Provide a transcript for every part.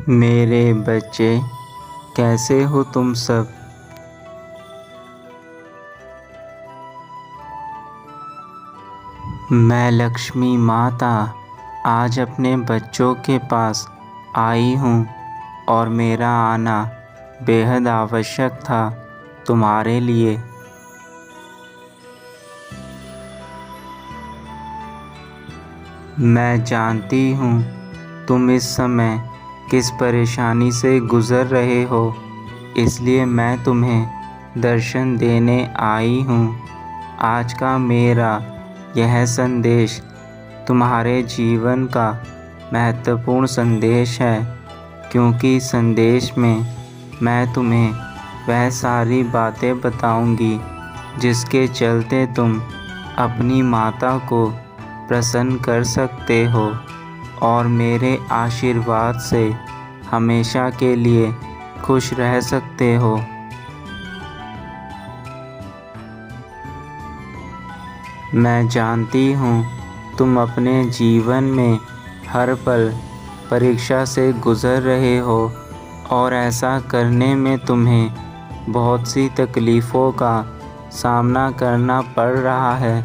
मेरे बच्चे, कैसे हो तुम सब। मैं लक्ष्मी माता आज अपने बच्चों के पास आई हूँ और मेरा आना बेहद आवश्यक था तुम्हारे लिए। मैं जानती हूँ तुम इस समय किस परेशानी से गुज़र रहे हो, इसलिए मैं तुम्हें दर्शन देने आई हूँ। आज का मेरा यह संदेश तुम्हारे जीवन का महत्वपूर्ण संदेश है, क्योंकि संदेश में मैं तुम्हें वह सारी बातें बताऊंगी जिसके चलते तुम अपनी माता को प्रसन्न कर सकते हो और मेरे आशीर्वाद से हमेशा के लिए खुश रह सकते हो। मैं जानती हूँ तुम अपने जीवन में हर पल परीक्षा से गुज़र रहे हो और ऐसा करने में तुम्हें बहुत सी तकलीफ़ों का सामना करना पड़ रहा है,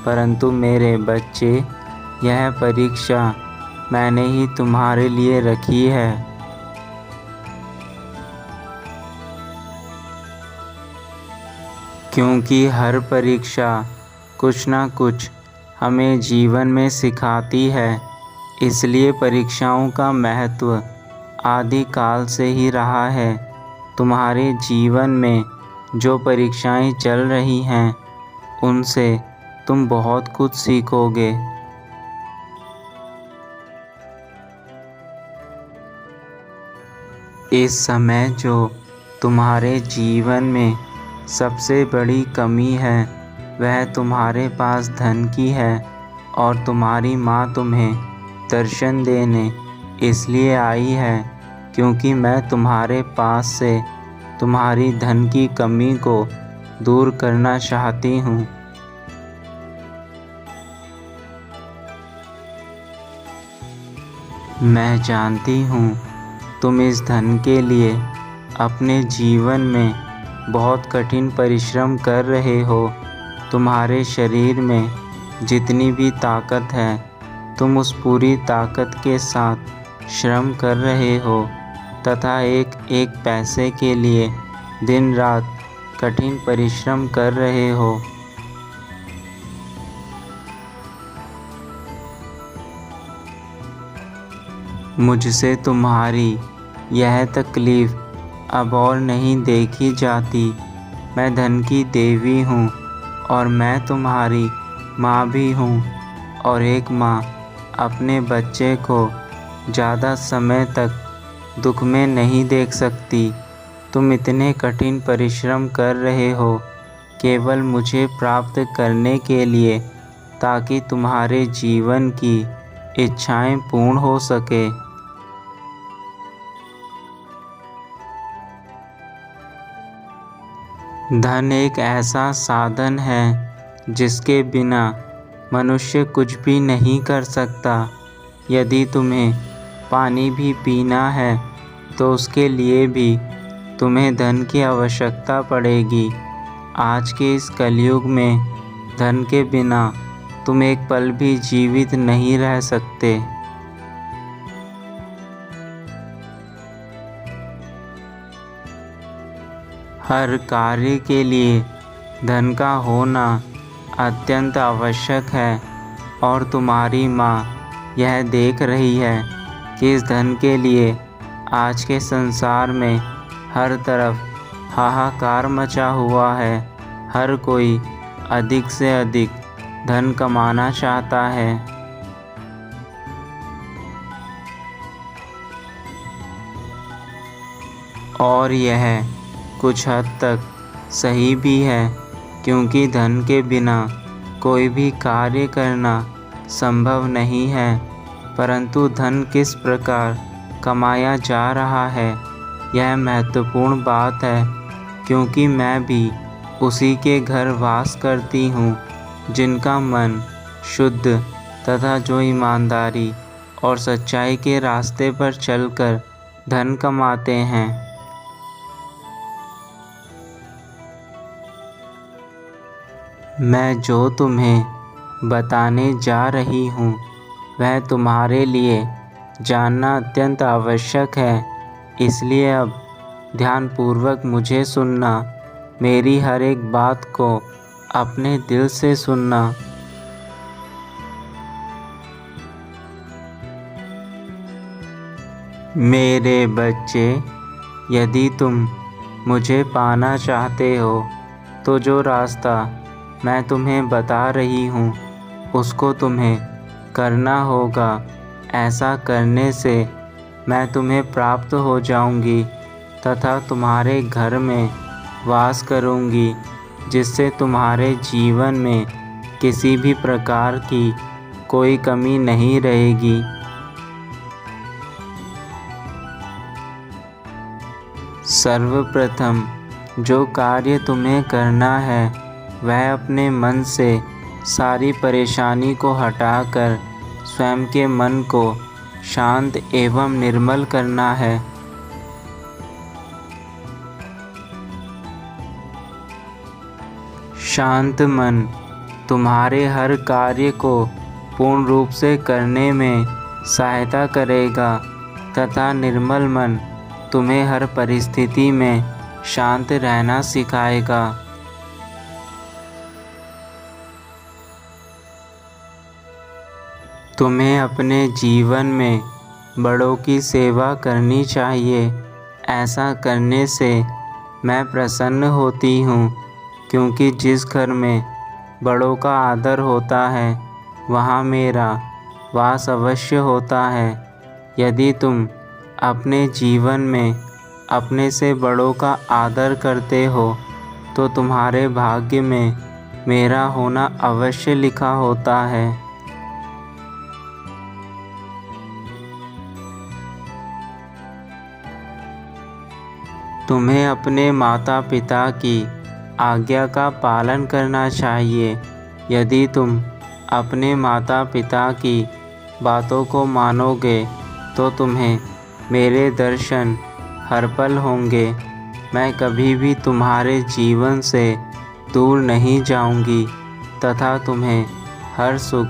परंतु मेरे बच्चे, यह परीक्षा मैंने ही तुम्हारे लिए रखी है। क्योंकि हर परीक्षा कुछ ना कुछ हमें जीवन में सिखाती है, इसलिए परीक्षाओं का महत्व आदिकाल से ही रहा है। तुम्हारे जीवन में जो परीक्षाएं चल रही हैं, उनसे तुम बहुत कुछ सीखोगे। इस समय जो तुम्हारे जीवन में सबसे बड़ी कमी है, वह तुम्हारे पास धन की है और तुम्हारी माँ तुम्हें दर्शन देने इसलिए आई है क्योंकि मैं तुम्हारे पास से तुम्हारी धन की कमी को दूर करना चाहती हूँ। मैं जानती हूँ तुम इस धन के लिए अपने जीवन में बहुत कठिन परिश्रम कर रहे हो। तुम्हारे शरीर में जितनी भी ताकत है, तुम उस पूरी ताकत के साथ श्रम कर रहे हो तथा एक एक पैसे के लिए दिन रात कठिन परिश्रम कर रहे हो। मुझसे तुम्हारी यह तकलीफ़ अब और नहीं देखी जाती। मैं धन की देवी हूँ और मैं तुम्हारी माँ भी हूँ, और एक माँ अपने बच्चे को ज़्यादा समय तक दुख में नहीं देख सकती। तुम इतने कठिन परिश्रम कर रहे हो केवल मुझे प्राप्त करने के लिए, ताकि तुम्हारे जीवन की इच्छाएं पूर्ण हो सके। धन एक ऐसा साधन है जिसके बिना मनुष्य कुछ भी नहीं कर सकता। यदि तुम्हें पानी भी पीना है तो उसके लिए भी तुम्हें धन की आवश्यकता पड़ेगी। आज के इस कलयुग में धन के बिना तुम एक पल भी जीवित नहीं रह सकते। हर कार्य के लिए धन का होना अत्यंत आवश्यक है, और तुम्हारी माँ यह देख रही है कि इस धन के लिए आज के संसार में हर तरफ हाहाकार मचा हुआ है। हर कोई अधिक से अधिक धन कमाना चाहता है। और यह कुछ हद तक सही भी है, क्योंकि धन के बिना कोई भी कार्य करना संभव नहीं है। परंतु धन किस प्रकार कमाया जा रहा है, यह महत्वपूर्ण बात है, क्योंकि मैं भी उसी के घर वास करती हूँ जिनका मन शुद्ध तथा जो ईमानदारी और सच्चाई के रास्ते पर चलकर धन कमाते हैं। मैं जो तुम्हें बताने जा रही हूँ वह तुम्हारे लिए जानना अत्यंत आवश्यक है, इसलिए अब ध्यानपूर्वक मुझे सुनना, मेरी हर एक बात को अपने दिल से सुनना। मेरे बच्चे, यदि तुम मुझे पाना चाहते हो तो जो रास्ता मैं तुम्हें बता रही हूँ उसको तुम्हें करना होगा। ऐसा करने से मैं तुम्हें प्राप्त हो जाऊंगी तथा तुम्हारे घर में वास करूंगी, जिससे तुम्हारे जीवन में किसी भी प्रकार की कोई कमी नहीं रहेगी। सर्वप्रथम जो कार्य तुम्हें करना है वह अपने मन से सारी परेशानी को हटाकर स्वयं के मन को शांत एवं निर्मल करना है। शांत मन तुम्हारे हर कार्य को पूर्ण रूप से करने में सहायता करेगा तथा निर्मल मन तुम्हें हर परिस्थिति में शांत रहना सिखाएगा। तुम्हें अपने जीवन में बड़ों की सेवा करनी चाहिए। ऐसा करने से मैं प्रसन्न होती हूँ, क्योंकि जिस घर में बड़ों का आदर होता है वहाँ मेरा वास अवश्य होता है। यदि तुम अपने जीवन में अपने से बड़ों का आदर करते हो तो तुम्हारे भाग्य में मेरा होना अवश्य लिखा होता है। तुम्हें अपने माता पिता की आज्ञा का पालन करना चाहिए। यदि तुम अपने माता पिता की बातों को मानोगे तो तुम्हें मेरे दर्शन हर पल होंगे। मैं कभी भी तुम्हारे जीवन से दूर नहीं जाऊंगी तथा तुम्हें हर सुख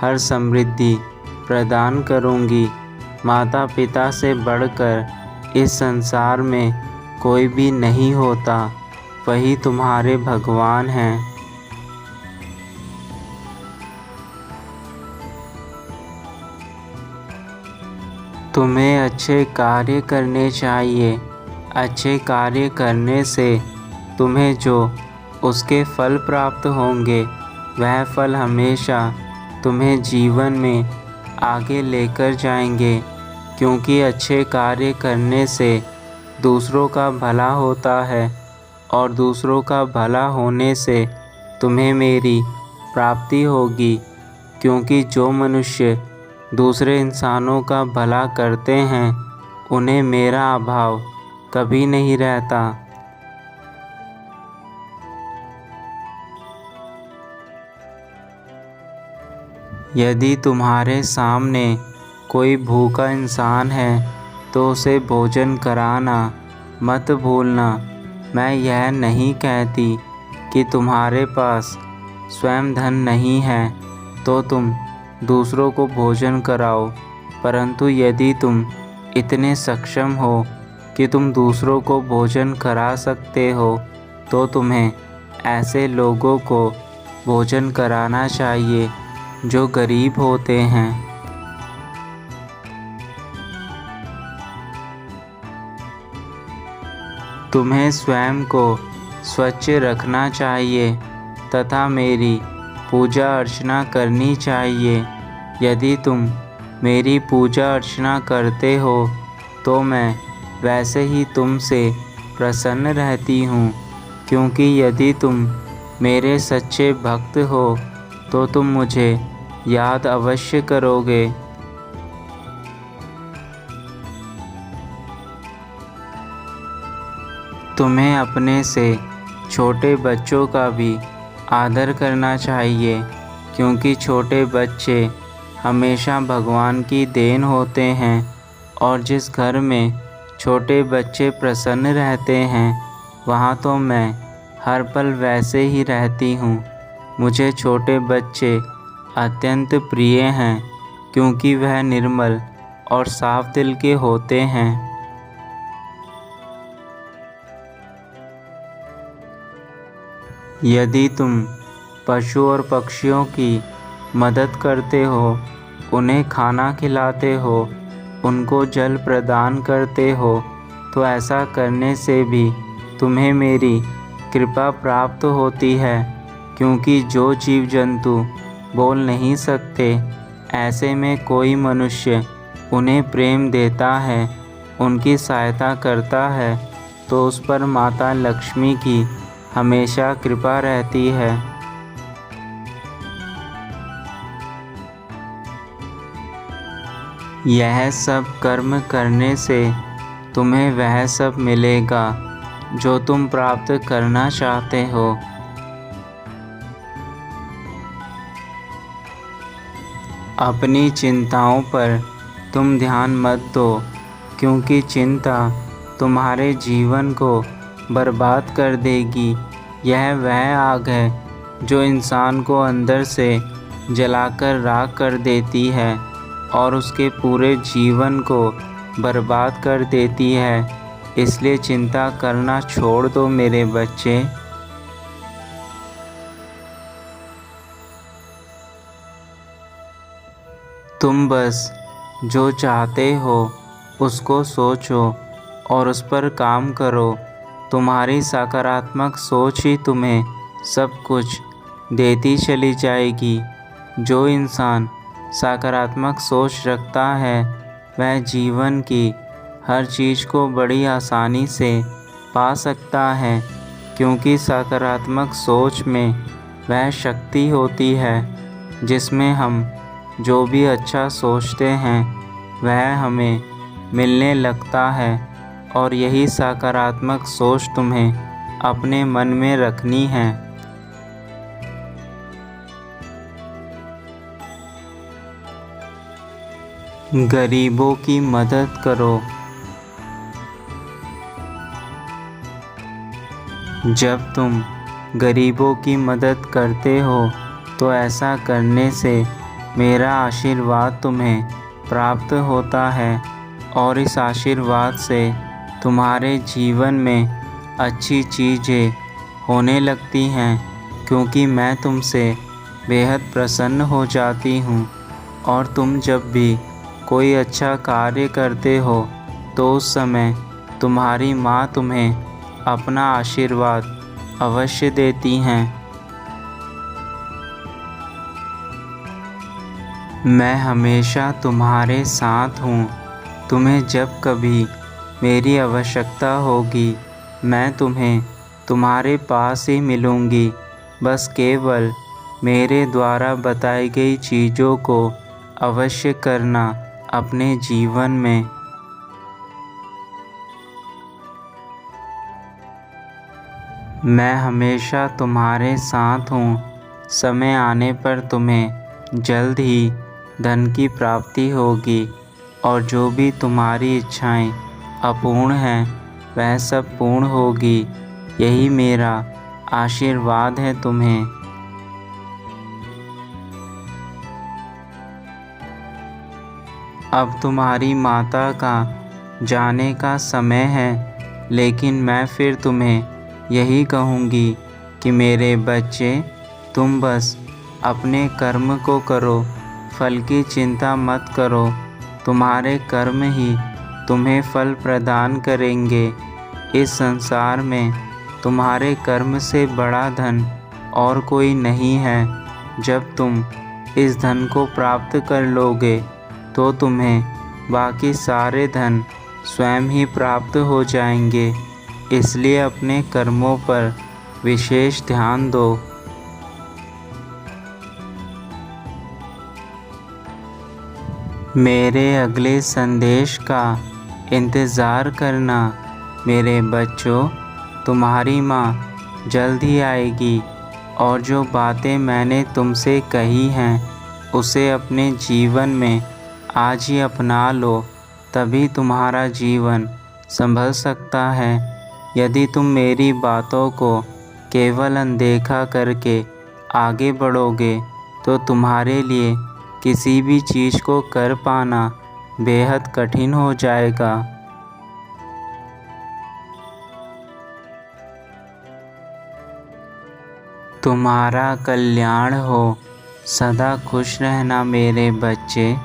हर समृद्धि प्रदान करूंगी। माता पिता से बढ़कर इस संसार में कोई भी नहीं होता, वही तुम्हारे भगवान हैं। तुम्हें अच्छे कार्य करने चाहिए। अच्छे कार्य करने से तुम्हें जो उसके फल प्राप्त होंगे वह फल हमेशा तुम्हें जीवन में आगे लेकर जाएंगे, क्योंकि अच्छे कार्य करने से दूसरों का भला होता है और दूसरों का भला होने से तुम्हें मेरी प्राप्ति होगी। क्योंकि जो मनुष्य दूसरे इंसानों का भला करते हैं उन्हें मेरा अभाव कभी नहीं रहता। यदि तुम्हारे सामने कोई भूखा इंसान है तो उसे भोजन कराना मत भूलना। मैं यह नहीं कहती कि तुम्हारे पास स्वयं धन नहीं है तो तुम दूसरों को भोजन कराओ, परंतु यदि तुम इतने सक्षम हो कि तुम दूसरों को भोजन करा सकते हो तो तुम्हें ऐसे लोगों को भोजन कराना चाहिए जो गरीब होते हैं। तुम्हें स्वयं को स्वच्छ रखना चाहिए तथा मेरी पूजा अर्चना करनी चाहिए। यदि तुम मेरी पूजा अर्चना करते हो तो मैं वैसे ही तुमसे प्रसन्न रहती हूँ, क्योंकि यदि तुम मेरे सच्चे भक्त हो तो तुम मुझे याद अवश्य करोगे। तुम्हें अपने से छोटे बच्चों का भी आदर करना चाहिए, क्योंकि छोटे बच्चे हमेशा भगवान की देन होते हैं और जिस घर में छोटे बच्चे प्रसन्न रहते हैं, वहाँ तो मैं हर पल वैसे ही रहती हूँ। मुझे छोटे बच्चे अत्यंत प्रिय हैं, क्योंकि वह निर्मल और साफ दिल के होते हैं। यदि तुम पशु और पक्षियों की मदद करते हो, उन्हें खाना खिलाते हो, उनको जल प्रदान करते हो, तो ऐसा करने से भी तुम्हें मेरी कृपा प्राप्त होती है। क्योंकि जो जीव जंतु बोल नहीं सकते, ऐसे में कोई मनुष्य उन्हें प्रेम देता है, उनकी सहायता करता है, तो उस पर माता लक्ष्मी की हमेशा कृपा रहती है। यह सब कर्म करने से तुम्हें वह सब मिलेगा जो तुम प्राप्त करना चाहते हो। अपनी चिंताओं पर तुम ध्यान मत दो, क्योंकि चिंता तुम्हारे जीवन को बर्बाद कर देगी। यह वह आग है जो इंसान को अंदर से जलाकर राख कर देती है और उसके पूरे जीवन को बर्बाद कर देती है। इसलिए चिंता करना छोड़ दो मेरे बच्चे। तुम बस जो चाहते हो उसको सोचो और उस पर काम करो। तुम्हारी सकारात्मक सोच ही तुम्हें सब कुछ देती चली जाएगी। जो इंसान सकारात्मक सोच रखता है, वह जीवन की हर चीज़ को बड़ी आसानी से पा सकता है, क्योंकि सकारात्मक सोच में वह शक्ति होती है जिसमें हम जो भी अच्छा सोचते हैं वह हमें मिलने लगता है। और यही सकारात्मक सोच तुम्हें अपने मन में रखनी है। गरीबों की मदद करो। जब तुम गरीबों की मदद करते हो, तो ऐसा करने से मेरा आशीर्वाद तुम्हें प्राप्त होता है और इस आशीर्वाद से तुम्हारे जीवन में अच्छी चीज़ें होने लगती हैं, क्योंकि मैं तुमसे बेहद प्रसन्न हो जाती हूँ। और तुम जब भी कोई अच्छा कार्य करते हो, तो उस समय तुम्हारी माँ तुम्हें अपना आशीर्वाद अवश्य देती हैं। मैं हमेशा तुम्हारे साथ हूँ। तुम्हें जब कभी मेरी आवश्यकता होगी, मैं तुम्हें तुम्हारे पास ही मिलूँगी। बस केवल मेरे द्वारा बताई गई चीज़ों को अवश्य करना अपने जीवन में। मैं हमेशा तुम्हारे साथ हूँ। समय आने पर तुम्हें जल्द ही धन की प्राप्ति होगी, और जो भी तुम्हारी इच्छाएं अपूर्ण हैं, वह सब पूर्ण होगी। यही मेरा आशीर्वाद है तुम्हें। अब तुम्हारी माता का जाने का समय है, लेकिन मैं फिर तुम्हें यही कहूँगी कि मेरे बच्चे, तुम बस अपने कर्म को करो, फल की चिंता मत करो। तुम्हारे कर्म ही तुम्हें फल प्रदान करेंगे। इस संसार में तुम्हारे कर्म से बड़ा धन और कोई नहीं है। जब तुम इस धन को प्राप्त कर लोगे, तो तुम्हें बाकी सारे धन स्वयं ही प्राप्त हो जाएंगे। इसलिए अपने कर्मों पर विशेष ध्यान दो। मेरे अगले संदेश का इंतज़ार करना मेरे बच्चों। तुम्हारी माँ जल्द ही आएगी, और जो बातें मैंने तुमसे कही हैं, उसे अपने जीवन में आज ही अपना लो। तभी तुम्हारा जीवन संभल सकता है। यदि तुम मेरी बातों को केवल अनदेखा करके आगे बढ़ोगे तो तुम्हारे लिए किसी भी चीज़ को कर पाना बेहद कठिन हो जाएगा। तुम्हारा कल्याण हो। सदा खुश रहना मेरे बच्चे।